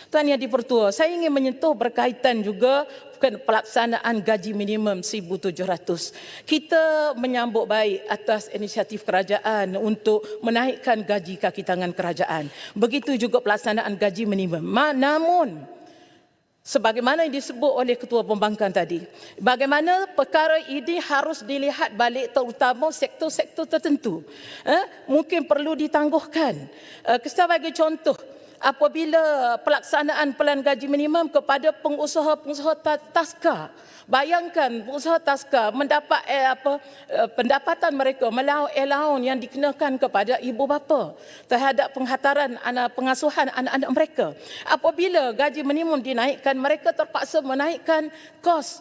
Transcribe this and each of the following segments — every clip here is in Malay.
Tuan Yang di-Pertua, saya ingin menyentuh berkaitan juga pelaksanaan gaji minimum 1,700. Kita menyambut baik atas inisiatif kerajaan untuk menaikkan gaji kaki tangan kerajaan. Begitu juga pelaksanaan gaji minimum. Namun, sebagaimana yang disebut oleh Ketua Pembangkang tadi, bagaimana perkara ini harus dilihat balik terutama sektor-sektor tertentu. Mungkin perlu ditangguhkan. Kita bagi contoh, apabila pelaksanaan pelan gaji minimum kepada pengusaha-pengusaha taska. Bayangkan pengusaha taska mendapat pendapatan mereka allowance yang dikenakan kepada ibu bapa terhadap penghantaran pengasuhan anak-anak mereka. Apabila gaji minimum dinaikkan, mereka terpaksa menaikkan kos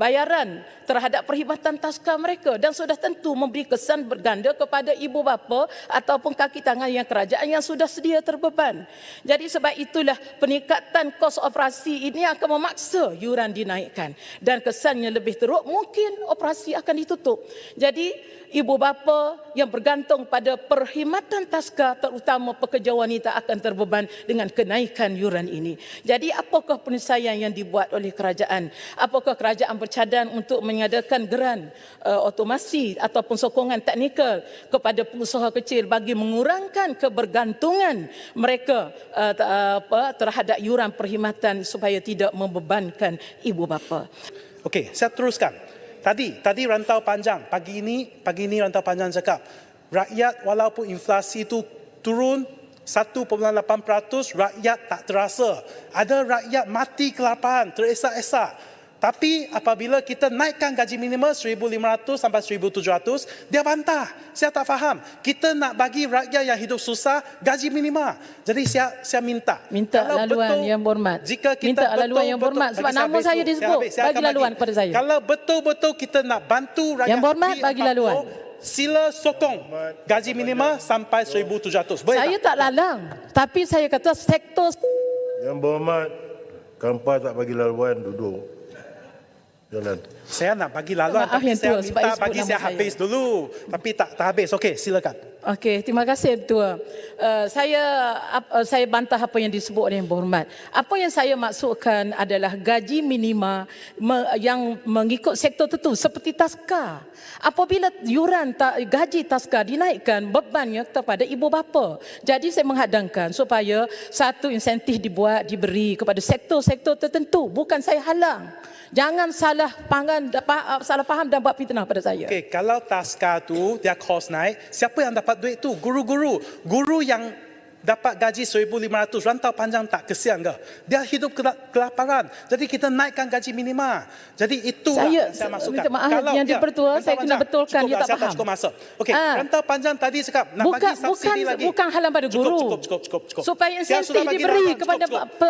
bayaran terhadap perkhidmatan taska mereka dan sudah tentu memberi kesan berganda kepada ibu bapa ataupun kaki tangan yang kerajaan yang sudah sedia terbeban. Jadi sebab itulah peningkatan kos operasi ini akan memaksa yuran dinaikkan dan kesannya lebih teruk, mungkin operasi akan ditutup. Jadi ibu bapa yang bergantung pada perkhidmatan taska terutama pekerja wanita akan terbeban dengan kenaikan yuran ini. Jadi apakah penyelesaian yang dibuat oleh kerajaan? Apakah kerajaan bercadang untuk mengadakan geran otomasi ataupun sokongan teknikal kepada pengusaha kecil bagi mengurangkan kebergantungan mereka terhadap yuran perkhidmatan supaya tidak membebankan ibu bapa? Okey, saya teruskan. Tadi rantau panjang, pagi ini rantau panjang cakap, rakyat walaupun inflasi itu turun 1.8%, rakyat tak terasa. Ada rakyat mati kelaparan, teresak-esak. Tapi apabila kita naikkan gaji minimum 1,500 sampai 1,700, dia bantah. Saya tak faham. Kita nak bagi rakyat yang hidup susah gaji minimum. Jadi saya minta laluan yang berhormat. Jika kita laluan yang berhormat sebab nama saya disebut, bagi laluan kepada saya. Kalau betul-betul kita nak bantu rakyat yang berhormat, bagi laluan. Sila sokong gaji minimum sampai 1,700. Saya tak lalang, tapi saya kata sektor. Yang berhormat, Kampar tak bagi laluan, duduk. Jalan. Saya nak bagi laluan, tapi saya minta bagi saya habis dulu. Tapi tak habis. Okey, silakan. Okey, terima kasih Ketua. Saya bantah apa yang disebut oleh Yang Berhormat. Apa yang saya maksudkan adalah gaji minima yang mengikut sektor tertentu seperti taska. Apabila yuran gaji taska dinaikkan, bebannya kepada ibu bapa. Jadi saya menghadangkan supaya satu insentif diberi kepada sektor-sektor tertentu. Bukan saya halang. Jangan salah faham dan buat fitnah pada saya. Okey, kalau taska tu dia kos naik, siapa yang dapat duit tu? Guru yang dapat gaji 1,500, rantau panjang tak kesian ke? Dia hidup kelaparan. Jadi kita naikkan gaji minima. Jadi itu yang saya maksudkan. Maaf, kalau yang di-Pertua saya kena betulkan, dia tak faham. Cukup masa. Okey, rantau panjang tadi cakap nak bagi subsidi lagi. Bukan halang pada guru. Cukup. Supaya insentif diberi kepada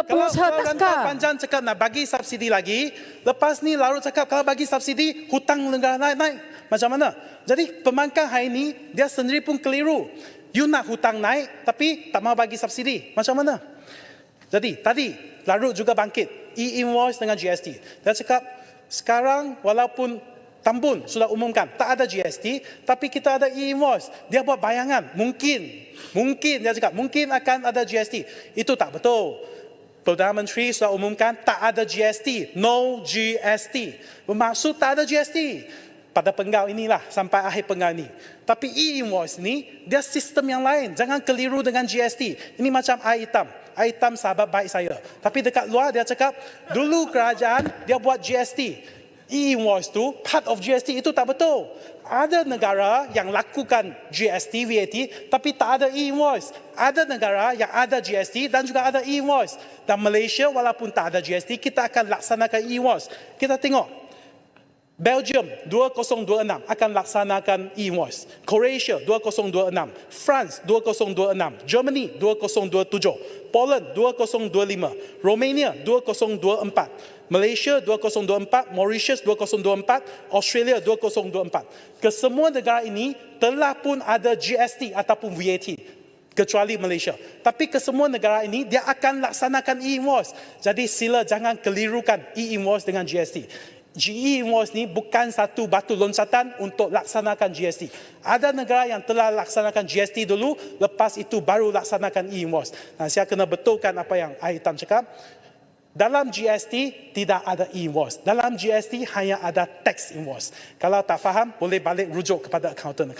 pengusaha taska. Kalau rantau panjang cakap nak bagi subsidi lagi, lepas ni Larut cakap kalau bagi subsidi, hutang negara naik. Macam mana? Jadi pembangkang hari ini, dia sendiri pun keliru. You nak hutang naik, tapi tak mahu bagi subsidi. Macam mana? Jadi, tadi Larut juga bangkit. E-invoice dengan GST. Dia cakap, sekarang walaupun Tambun sudah umumkan, tak ada GST, tapi kita ada e-invoice. Dia buat bayangan. Mungkin, dia cakap, mungkin akan ada GST. Itu tak betul. Perdana Menteri sudah umumkan, tak ada GST. No GST. Bermaksud tak ada GST. Pada penggal inilah, sampai akhir penggal ini. Tapi e-invoice ni, dia sistem yang lain. Jangan keliru dengan GST. Ini macam air hitam. Air hitam sahabat baik saya. Tapi dekat luar dia cakap, dulu kerajaan dia buat GST. E-invoice tu, part of GST, itu tak betul. Ada negara yang lakukan GST, VAT, tapi tak ada e-invoice. Ada negara yang ada GST dan juga ada e-invoice. Dan Malaysia walaupun tak ada GST, kita akan laksanakan e-invoice. Kita tengok. Belgium 2026 akan laksanakan e-invoice. Croatia 2026, France 2026, Germany 2027, Poland 2025, Romania 2024, Malaysia 2024, Mauritius 2024, Australia 2024. Kesemua negara ini telah pun ada GST ataupun VAT. Kecuali Malaysia. Tapi kesemua negara ini dia akan laksanakan e-invoice. Jadi sila jangan kelirukan e-invoice dengan GST. GE invoice ni bukan satu batu loncatan untuk laksanakan GST. Ada negara yang telah laksanakan GST dulu, lepas itu baru laksanakan e-invoice. Saya kena betulkan apa yang Hitam cakap. Dalam GST tidak ada e-invoice. Dalam GST hanya ada tax invoice. Kalau tak faham, boleh balik rujuk kepada accountant.